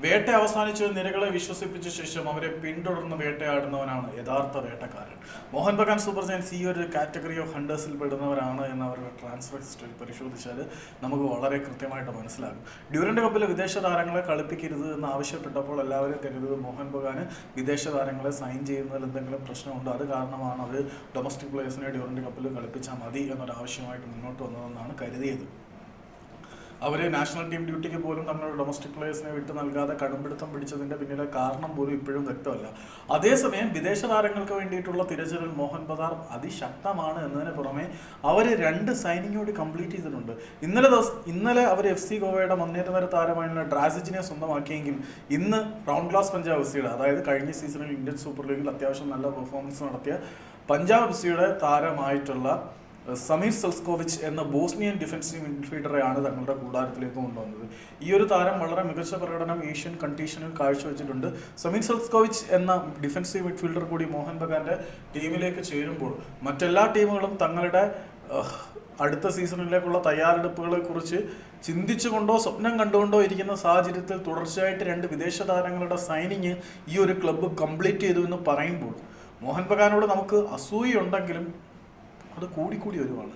വേട്ട അവസാനിച്ച് നിരകളെ വിശ്വസിപ്പിച്ച ശേഷം അവരെ പിന്തുടർന്ന് വേട്ടയാടുന്നവനാണ് യഥാർത്ഥ വേട്ടക്കാരൻ. മോഹൻ ബഗാൻ സൂപ്പർ ജയൻസ് ഈ ഒരു കാറ്റഗറി ഓഫ് ഹണ്ടേഴ്സിൽ പെടുന്നവരാണ് എന്ന് അവരുടെ ട്രാൻസ്ഫർ ഹിസ്റ്ററി പരിശോധിച്ചാൽ നമുക്ക് വളരെ കൃത്യമായിട്ട് മനസ്സിലാകും. ഡ്യൂറന്റ് കപ്പിൽ വിദേശ താരങ്ങളെ കളിപ്പിക്കരുത് എന്ന് ആവശ്യപ്പെട്ടപ്പോൾ എല്ലാവരും കരുതുന്നത് മോഹൻ ബഗാന് വിദേശ താരങ്ങളെ സൈൻ ചെയ്യുന്നതിൽ എന്തെങ്കിലും പ്രശ്നമുണ്ടോ, അത് കാരണമാണ് അവർ ഡൊമസ്റ്റിക് പ്ലേയേഴ്സിനെ ഡ്യൂറന്റ് കപ്പിൽ കളിപ്പിച്ചാൽ മതി എന്നൊരാവശ്യമായിട്ട് മുന്നോട്ട് വന്നതെന്നാണ് കരുതിയത്. അവർ നാഷണൽ ടീം ഡ്യൂട്ടിക്ക് പോലും തങ്ങളുടെ ഡൊമസ്റ്റിക് പ്ലേയേഴ്സിനെ വിട്ട് നൽകാതെ കടുംപിടുത്തം പിടിച്ചതിൻ്റെ പിന്നിലെ കാരണം പോലും ഇപ്പോഴും വ്യക്തമല്ല. അതേസമയം വിദേശ താരങ്ങൾക്ക് വേണ്ടിയിട്ടുള്ള തിരച്ചിലിൽ മോഹൻ ബഗാൻ അതിശക്തമാണ് എന്നതിന് പുറമെ അവർ 2 സൈനിങ് കൂടി കംപ്ലീറ്റ് ചെയ്തിട്ടുണ്ട്. ഇന്നലെ അവർ FC ഗോവയുടെ മുന്നേറ്റനിര താരമായുള്ള ഡ്രാസിജിനെ സ്വന്തമാക്കിയെങ്കിൽ ഇന്ന് റൗണ്ട് ക്ലാസ് പഞ്ചാബ് FC യുടെ, അതായത് കഴിഞ്ഞ സീസണിൽ ഇന്ത്യൻ സൂപ്പർ ലീഗിൽ അത്യാവശ്യം നല്ല പെർഫോമൻസ് നടത്തിയ പഞ്ചാബ് FC യുടെ താരമായിട്ടുള്ള സമീർ സെൽസ്കോവിച്ച് എന്ന ബോസ്നിയൻ ഡിഫൻസീവ് മിഡ്ഫീൽഡറെയാണ് തങ്ങളുടെ കൂടാരത്തിലേക്ക് കൊണ്ടുവന്നത്. ഈ ഒരു താരം വളരെ മികച്ച പ്രകടനം ഏഷ്യൻ കണ്ടീഷനിൽ കാഴ്ചവെച്ചിട്ടുണ്ട്. സമീർ സെൽസ്കോവിച്ച് എന്ന ഡിഫൻസീവ് മിഡ്ഫീൽഡർ കൂടി മോഹൻ ബഗാന്റെ ടീമിലേക്ക് ചേരുമ്പോൾ മറ്റെല്ലാ ടീമുകളും തങ്ങളുടെ അടുത്ത സീസണിലേക്കുള്ള തയ്യാറെടുപ്പുകളെ കുറിച്ച് ചിന്തിച്ചുകൊണ്ടോ സ്വപ്നം കണ്ടുകൊണ്ടോ ഇരിക്കുന്ന സാഹചര്യത്തിൽ തുടർച്ചയായിട്ട് 2 വിദേശ താരങ്ങളുടെ സൈനിങ് ഈ ഒരു ക്ലബ്ബ് കംപ്ലീറ്റ് ചെയ്തു എന്ന് പറയുമ്പോൾ മോഹൻ ബഗാനോട് നമുക്ക് അസൂയുണ്ടെങ്കിലും അത് കൂടിക്കൂടി വരുവാണ്.